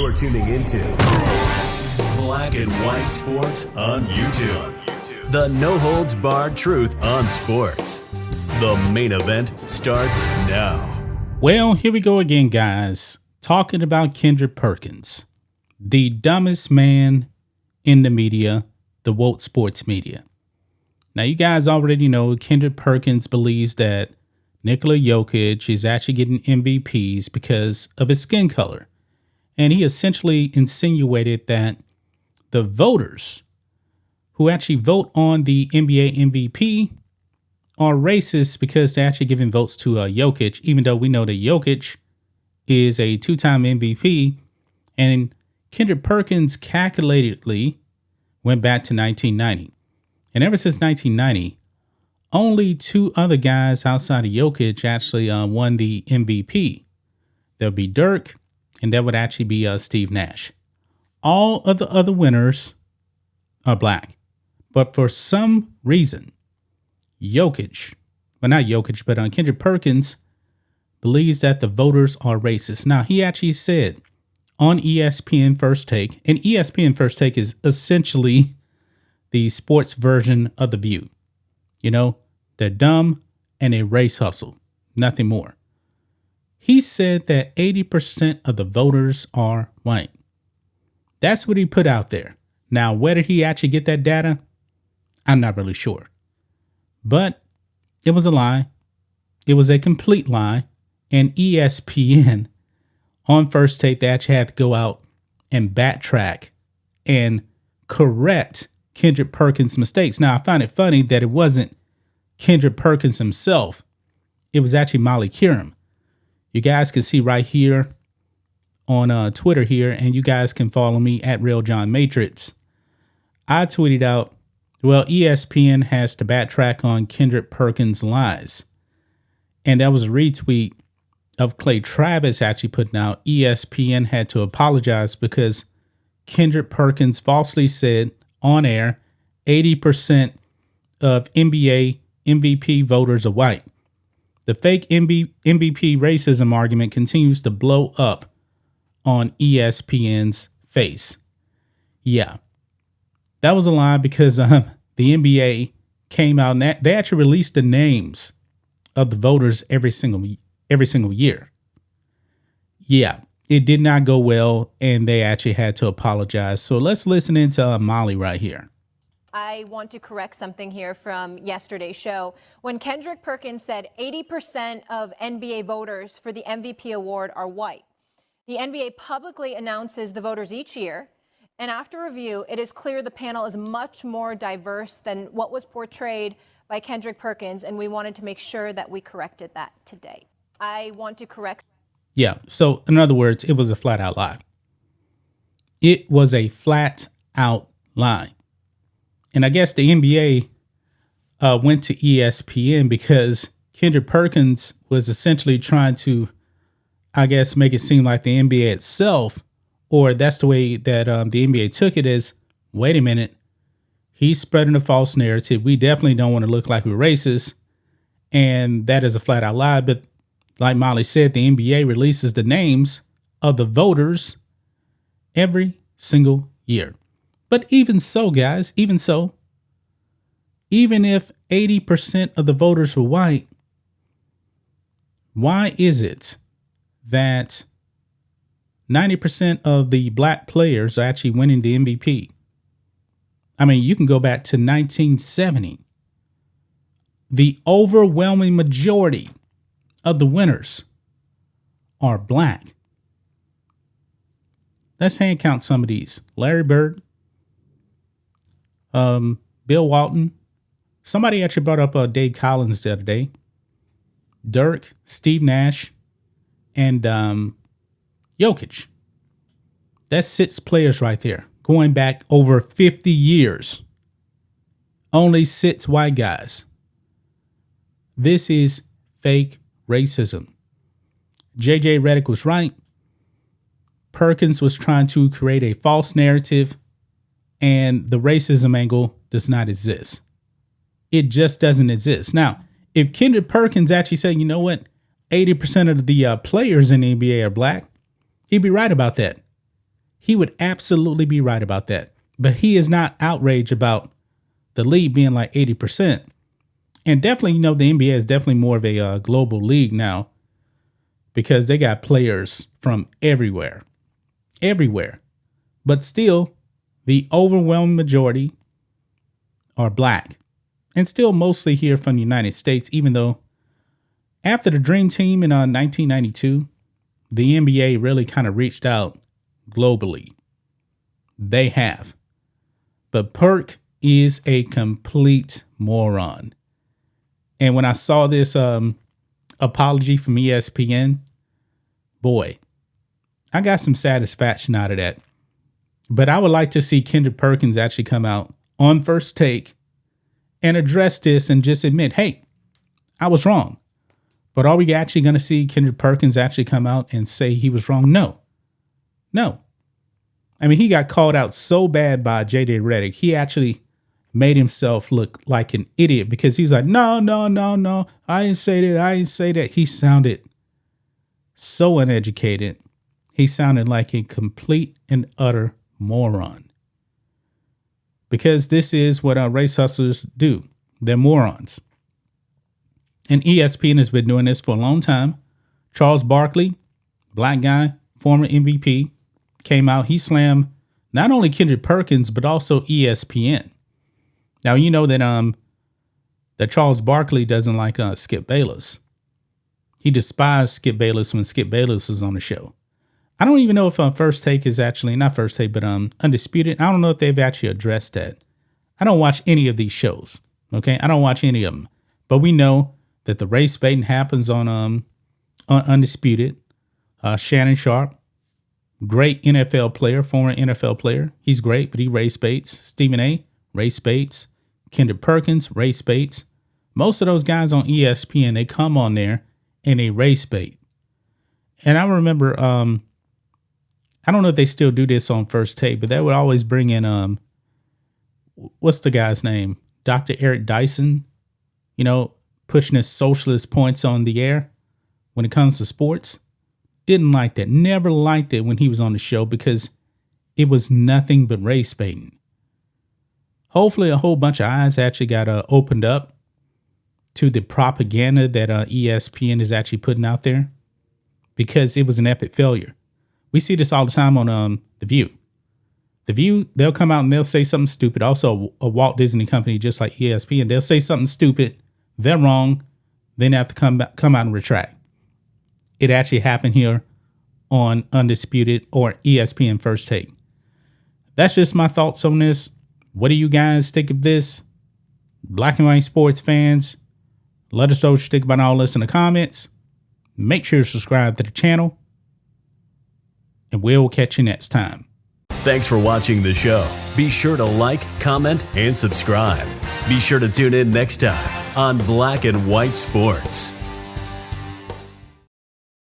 You're tuning into Black and White Sports on YouTube. The no-holds-barred truth on sports. The main event starts now. Well, here we go again, guys. Talking about Kendrick Perkins, the dumbest man in the media, the woke sports media. Now, you guys already know Kendrick Perkins believes that Nikola Jokic is actually getting MVPs because of his skin color. And he essentially insinuated that the voters who actually vote on the NBA MVP are racist because they're actually giving votes to Jokic, even though we know that Jokic is a two-time MVP. And Kendrick Perkins calculatedly went back to 1990. And ever since 1990, only two other guys outside of Jokic actually won the MVP. There would be Dirk, and that would actually be Steve Nash. All of the other winners are black. But for some reason, Kendrick Perkins believes that the voters are racist. Now, he actually said on ESPN First Take, and ESPN First Take is essentially the sports version of The View. You know, they're dumb and they race hustle, nothing more. He said that 80% of the voters are white. That's what he put out there. Now, where did he actually get that data? I'm not really sure. But it was a lie. It was a complete lie. And ESPN on First Take, they actually had to go out and backtrack and correct Kendrick Perkins' mistakes. Now, I find it funny that it wasn't Kendrick Perkins himself. It was actually Molly Qerim. You guys can see right here on Twitter here, and you guys can follow me at RealJohnMatrix. I tweeted out, well, ESPN has to backtrack on Kendrick Perkins' lies. And that was a retweet of Clay Travis actually putting out. ESPN had to apologize because Kendrick Perkins falsely said on air 80% of NBA MVP voters are white. The fake MVP racism argument continues to blow up on ESPN's face. Yeah, that was a lie because the NBA came out and they actually released the names of the voters every single year. Yeah, it did not go well, and they actually had to apologize. So let's listen into Molly right here. I want to correct something here from yesterday's show. When Kendrick Perkins said 80% of NBA voters for the MVP award are white, the NBA publicly announces the voters each year. And after review, it is clear the panel is much more diverse than what was portrayed by Kendrick Perkins. And we wanted to make sure that we corrected that today. I want to correct. Yeah. So in other words, it was a flat out lie. It was a flat out lie. And I guess the NBA went to ESPN because Kendrick Perkins was essentially trying to, I guess, make it seem like the NBA itself, or that's the way that the NBA took it as, wait a minute, he's spreading a false narrative. We definitely don't want to look like we're racist. And that is a flat out lie. But like Molly said, the NBA releases the names of the voters every single year. But even so, guys, even if 80% of the voters were white, why is it that 90% of the black players are actually winning the MVP? I mean, you can go back to 1970. The overwhelming majority of the winners are black. Let's hand count some of these. Larry Bird, Bill Walton. Somebody actually brought up Dave Collins the other day. Dirk, Steve Nash, and Jokic. That's 6 players right there, going back over 50 years. Only 6 white guys. This is fake racism. JJ Redick was right. Perkins was trying to create a false narrative, and the racism angle does not exist. It just doesn't exist. Now, if Kendrick Perkins actually said, you know what, 80% of the players in the NBA are black, he'd be right about that. he would absolutely be right about that. But he is not outraged about the league being like 80%. And definitely, the NBA is definitely more of a global league now because they got players from everywhere. But still, the overwhelming majority are black and still mostly here from the United States, even though after the Dream Team in 1992, the NBA really kind of reached out globally. They have. But Perk is a complete moron. And when I saw this apology from ESPN, boy, I got some satisfaction out of that. But I would like to see Kendrick Perkins actually come out on First Take and address this and just admit, hey, I was wrong. But are we actually going to see Kendrick Perkins actually come out and say he was wrong? No. I mean, he got called out so bad by JJ Redick. He actually made himself look like an idiot because he's like, no. I didn't say that. He sounded so uneducated. He sounded like a complete and utter moron. Because this is what our race hustlers do. They're morons. And ESPN has been doing this for a long time. Charles Barkley, black guy, former MVP, came out. He slammed not only Kendrick Perkins, but also ESPN. Now, you know that Charles Barkley doesn't like Skip Bayless. He despised Skip Bayless when Skip Bayless was on the show. I don't even know if First Take is actually, not First Take, but Undisputed. I don't know if they've actually addressed that. I don't watch any of these shows, okay? I don't watch any of them. But we know that the race baiting happens on Undisputed. Shannon Sharp, great NFL player, former NFL player. He's great, but he race baits. Stephen A., race baits. Kendrick Perkins, race baits. Most of those guys on ESPN, they come on there and they race bait. And I remember, I don't know if they still do this on First Take, but they would always bring in, what's the guy's name? Dr. Eric Dyson, pushing his socialist points on the air when it comes to sports. Didn't like that. Never liked it when he was on the show because it was nothing but race baiting. Hopefully a whole bunch of eyes actually got opened up to the propaganda that ESPN is actually putting out there because it was an epic failure. We see this all the time on The View. The View, they'll come out and they'll say something stupid. Also, a Walt Disney company just like ESPN, they'll say something stupid. They're wrong. Then they have to come out and retract. It actually happened here on Undisputed or ESPN First Take. That's just my thoughts on this. What do you guys think of this? Black and white sports fans, let us know what you think about all this in the comments. Make sure to subscribe to the channel. And we'll catch you next time. Thanks for watching the show. Be sure to like, comment, and subscribe. Be sure to tune in next time on Black and White Sports.